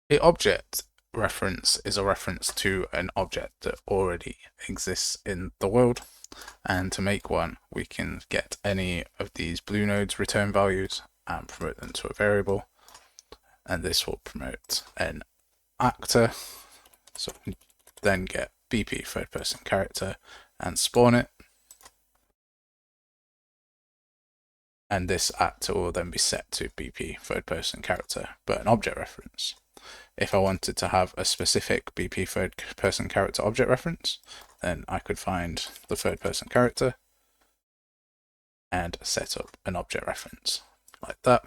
An object reference is a reference to an object that already exists in the world. And to make one, we can get any of these blue nodes return values and promote them to a variable. And this will promote an actor. So then get BP third person character and spawn it. And this actor will then be set to BP third person character, but an object reference. If I wanted to have a specific BP third person character object reference, then I could find the third person character and set up an object reference like that.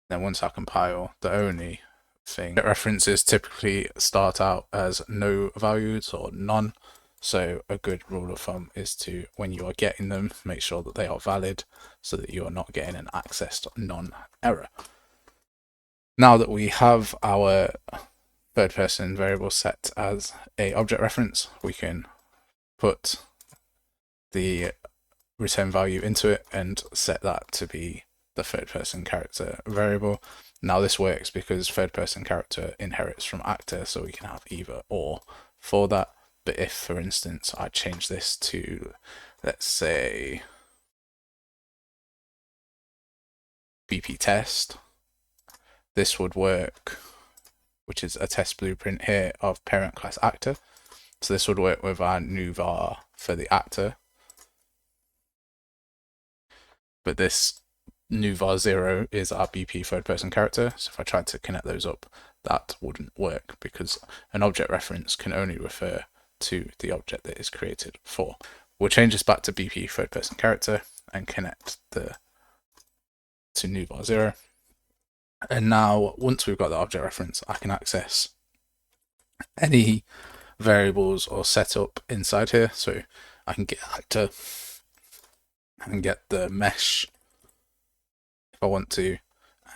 Then once I compile, the only thing references typically start out as no values or none. So a good rule of thumb is to, when you are getting them, make sure that they are valid so that you are not getting an accessed none error. Now that we have our third person variable set as a object reference, we can put the return value into it and set that to be the third person character variable. Now this works because third person character inherits from actor, so we can have either or for that. But if, for instance, I change this to, let's say, BP test, this would work, which is a test blueprint here of parent class actor. So this would work with our new var for the actor. But this new var 0 is our BP third person character. So if I tried to connect those up, that wouldn't work because an object reference can only refer to the object that is created for. We'll change this back to BP third person character and connect the to new var 0. And now once we've got the object reference, I can access any variables or setup inside here. So I can get actor and get the mesh if I want to,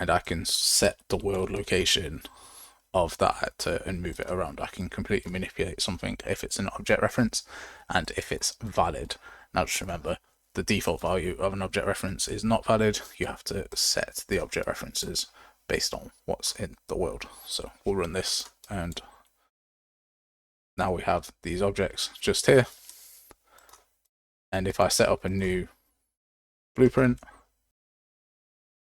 and I can set the world location of that actor and move it around. I can completely manipulate something if it's an object reference and if it's valid. Now just remember, the default value of an object reference is not valid. You have to set the object references based on what's in the world. So we'll run this, and now we have these objects just here. And if I set up a new blueprint,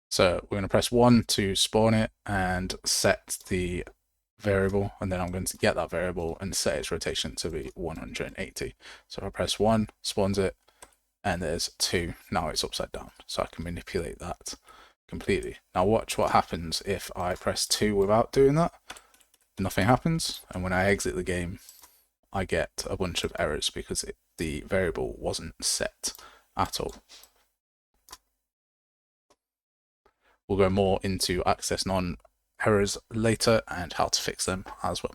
so we're going to press 1 to spawn it and set the variable, and then I'm going to get that variable and set its rotation to be 180. So if I press 1, spawns it, and there's 2. Now it's upside down, so I can manipulate that completely. Now watch what happens if I press 2 without doing that. Nothing happens, and when I exit the game, I get a bunch of errors because the variable wasn't set at all. We'll go more into access non errors later and how to fix them as well.